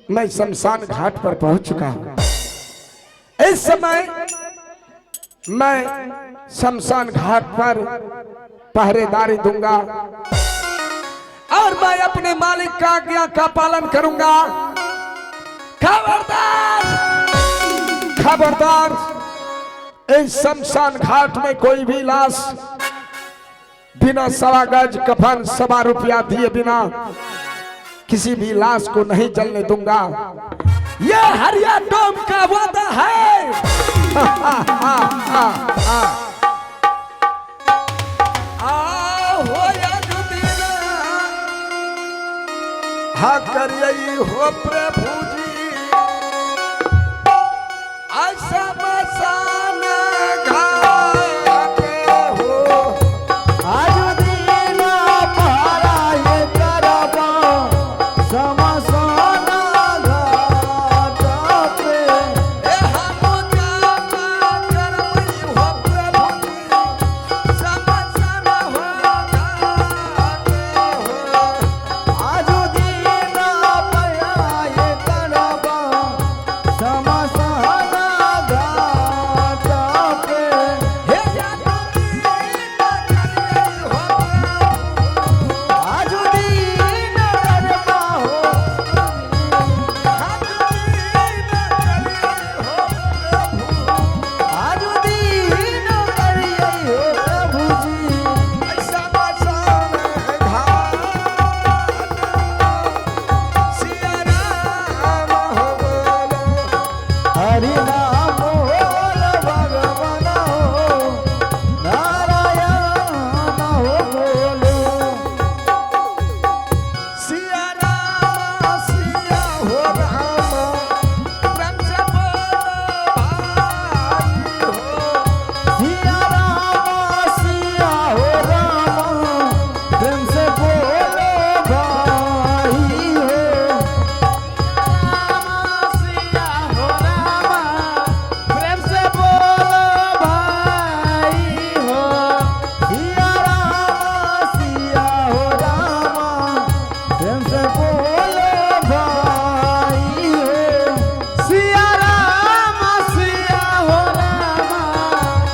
मैं शमशान घाट पर पहुंच चुका हूं। इस समय मैं शमशान घाट पर पहरेदारी दूंगा और मैं अपने मालिक का आज्ञा का पालन करूंगा। खबरदार खबरदार, इस शमशान घाट में कोई भी लाश बिना 1.25 गज कफन 1.25 रुपया दिए बिना किसी भी लाश को नहीं जलने दूंगा। यह हरिया डोम का वादा है। हाँ करिए हो प्रभु जी, ऐसा बसाना घाट हो। आज दिन पहरा ये करबा शमशान घाट पे। हम जाना करबई हो प्रभु जी, शमशान हो घाट हो। आज दिन पहरा ये करबा शमशान घाट पे। हे जानो करिए हो आज दिन करबा हो आज दिन करिए हो प्रभु जी। ऐसा बसान घाट सिया राम हो बोलो। हरि नाम बोल भगवान हो, नारायण हो बोलो। सिया हो राम, प्रेम से बोलो भाई हो। सिया हो राम, प्रेम से बोलो भाई हो। सिया हो रामा, प्रेम से बोलो भाई हो। सिया हो राम, प्रेम से बोलो भाई हो। सिया राम सिया हो रामा,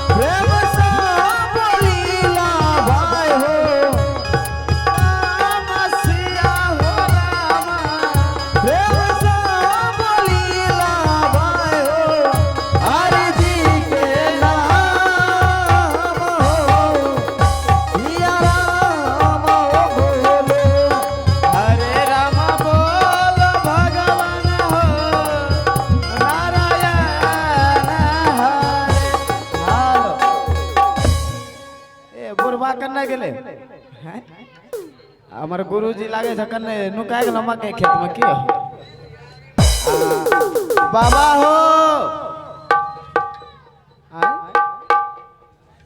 प्रेम से बोलीला भाई हो। राम सिया हो रामा, प्रेम से बोलीला भाई हो। हरि जी के नाम हो, सिया राम हो बोलो। हरे राम बोल भगवान हो, नारायण हरे। ए बुढ़वा कन्ने गेले हैं? हमर गुरुजी लागे छ कन्ने नुकाय गेल मकई खेत में की हो? बाबा हो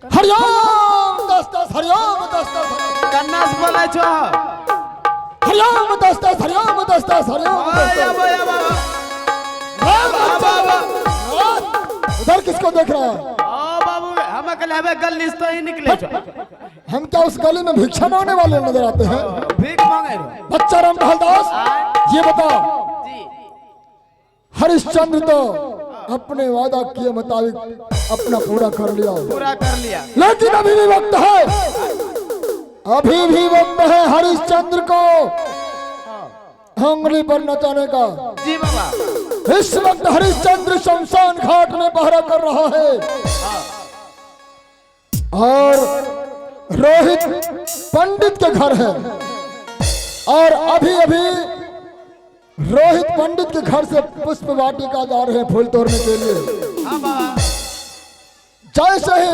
हरिओम दस्तस हरिओम दस्तस कन्ना से बोले छो? हरिओम दस्तस हरिओम दस्तस हरिओम ओए दस्तस। बाबा उधर किसको देख रहा है? ओ बाबू हम कल हमें गली से तो ही निकले छो। हम क्या उस गली में भिक्षा मांगने वाले नजर आते हैं? भीख मांगे रहो। बच्चा राम दास, ये बता, जी हरिश्चंद्र तो अपने वादा किए मुताबिक अपना पूरा कर लिया, पूरा कर लिया। लेकिन अभी भी वक्त है, अभी भी वक्त है हरिश्चंद्र को उंगली पर नचाने का। जी बाबा इस वक्त हरिश्चंद्र शमशान घाट में पहरा कर रहा है और रोहित पंडित के घर है, और अभी अभी रोहित पंडित के घर से पुष्प वाटिका जा रहे हैं फूल तोड़ने के लिए। हाँ बाबा जैसे ही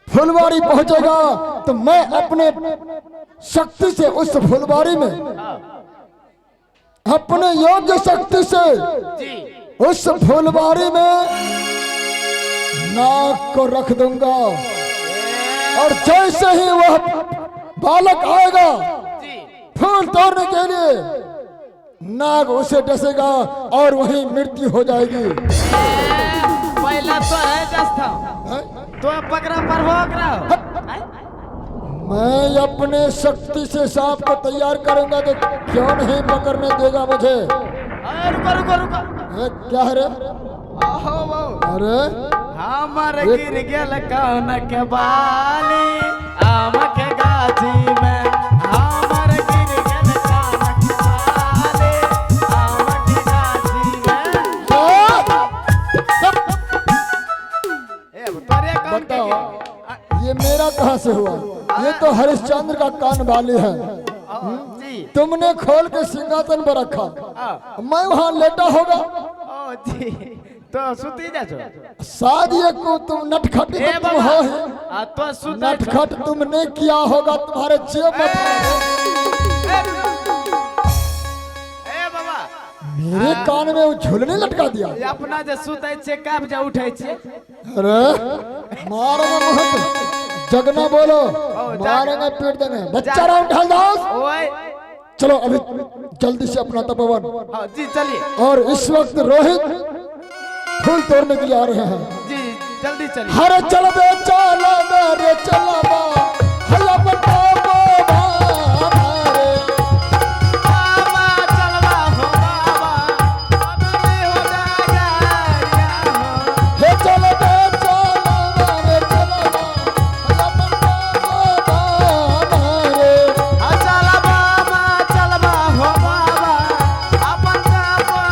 फुलवारी पहुंचेगा तो मैं अपने शक्ति से उस फुलवारी में, अपने योग्य शक्ति से जी उस फुलवारी में नाग को रख दूंगा, और जैसे ही वह बालक आएगा जी फूल तोड़ने के लिए, नाग उसे डसेगा और वहीं मृत्यु हो जाएगी। पहला तो है जस्ता हैं? तो पकड़ा पर हो करा मैं अपने शक्ति से सांप को तैयार करूंगा तो क्यों नहीं पकड़ने देगा मुझे? अरे रुको रुको रुको। क्या है रे? ओहो वो अरे हमर गिर गेल कौन के बाली आम के गाछी में हमर गिर गेल कौन के बाली आम के गाछी में। ए तोरे कौन के बताओ ये मेरा कहाँ से हुआ? ये तो हरिश्चंद्र का कान बाली है। जी तुमने खोल के सिंहासन पर रखा, मैं वहाँ लेटा होगा। ओ जी तो सुती जा छो शायद ये को तुम नटखटी ए तो तुम हो ही। आ तो सुता नटखट तुमने किया होगा, तुम्हारे जेब में ए बाबा मेरे कान में वो झुलने लटका दिया। ये अपना जे सुतै छे काब जा उठै छे। अरे मारेंगे मुहत, जगना बोलो, मारेंगे पीट देंगे। बच्चा राम ढालदास, ओए चलो अभी जल्दी से अपना तपोवन। हाँ जी चलिए। और इस वक्त रोहित फूल तोड़ने के लिए आ रहे हैं। जी जल्दी चलिए। हरे चल बे चल रे चलबा हला बताबो मारे बाबा चलवा हो बाबा अबे हो जाएगा हे चल बे चल रे चलबा हला बताबो मारे आ चला बाबा चलवा हो बाबा अपन बाबा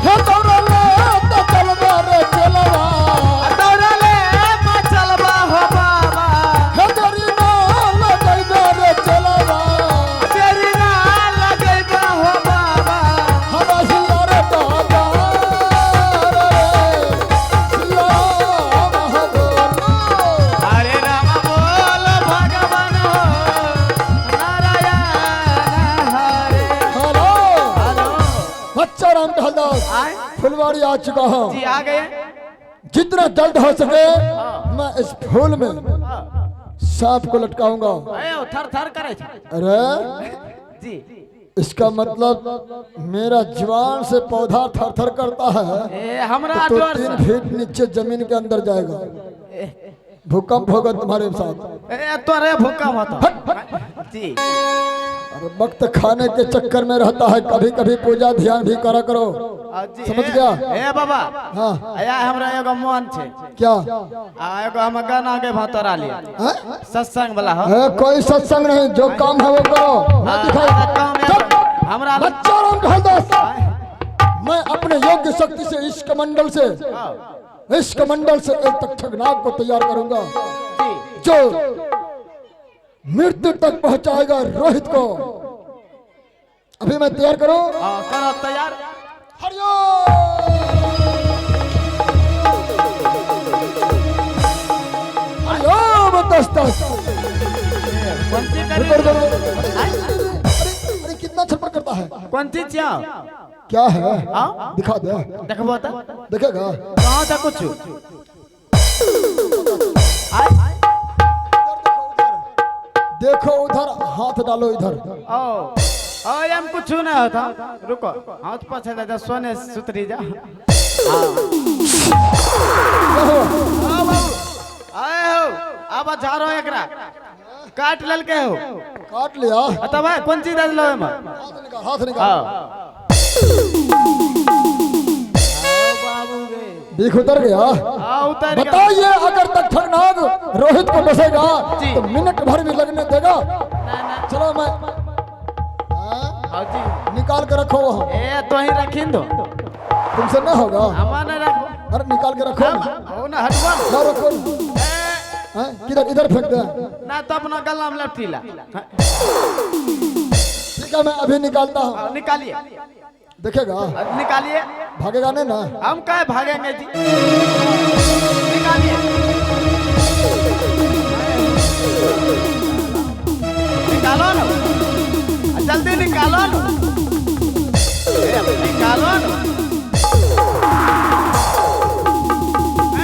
हे दौड़ले तो चलबा रे चलबा दौड़ले मा चलवा हो बाबा हे दरी ना लगैबे रे चलबा तेरी ना लगैबा हो बाबा हवा हिलारे दादा रे सिया महबूबा। हरे राम बोल भगवान हो नारायण हरे। हेलो हेलो बच्चा राम ढालदास, आए फुलवाड़ी आ चुका हूँ। जी आ गए। जितना जल्द हो सके मैं इस फूल में सांप को लटकाऊंगा। अरे ओ थर थर करे छे। अरे जी इसका मतलब मेरा जवान से पौधा थर थर करता है ए हमरा तो डर 3 से फीट नीचे जमीन के अंदर जाएगा। भूकंप होगा तुम्हारे साथ। ए तोरे भूकंप होता। जी और वक्त खाने के चक्कर में रहता है, कभी कभी पूजा ध्यान भी करा करो। जी समझ गया? ए बाबा हाँ आया हमरा एगो मन छे। क्या आ एगो हम गाना के भतरा लिए है? सत्संग वाला हो। है कोई सत्संग नहीं, जो काम है वो करो। ना दिखाई काम चुप! हमरा बच्चा राम ढालदास, मैं अपने योग्य शक्ति से इश्क मंडल से एक तक्षक नाग को तैयार करूंगा जो मृत्यु तक पहुंचाएगा रोहित को। अभी मैं तैयार करूं। करो तैयार। हरिओम दस्तस। कौन सी अरे करी कितना छटपट करता है। कौन सी क्या क्या है? हाँ? दिखा दे। देखबो त देखेगा? कहां था कुछ देखो उधर, हाथ डालो इधर। ओ हम कुछ ना होता। रुको हाथ पाछे जा सोने सुतरी जा। क्या हुआ? आए हो अब झारो एकरा काट लेल के हो। काट लिया। तब कौन चीज दे लो एमा। हाथ निकाल, हाथ निकाल। बाबू रे बीख उतर गया। उतर गया। बताइए अगर तक्षक नाग रोहित को डसेगा जी। तो मिनट भर भी लगने देगा? ना चलो मैं हाँ जी निकाल के रखो वहाँ। ए तो ही रखिन दो तुमसे न होगा। हमार न रखो। अरे निकाल के रखो ना। हो ना हटवा ना रखो। हैं? किधर इधर फेंक दे। ना तो अपना गला में लपटीला। ठीक है मैं अभी निकालता हूँ। निकालिए देखेगा? निकालिए। भागेगा नहीं ना? हम कहे भागेंगे जी। निकालिए निकालो ना जल्दी निकालो ना। निकालो ना।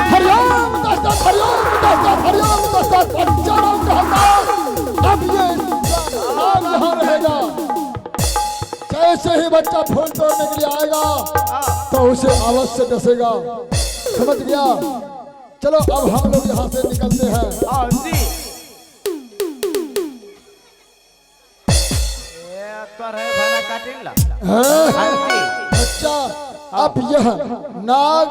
हरिओम दस्तक, हरिओम दस्तक, हरिओम दस्तक। बच्चा राम ढालदास, अब ये नाम यहाँ रहेगा। जैसे ही बच्चा फूल तोड़ने के लिए आएगा तो उसे अवश्य डसेगा। समझ गया? चलो अब हम लोग यहाँ से निकलते हैं। जी रहे भाना काटिला हाँ? हल्दी अच्छा अब यह नाग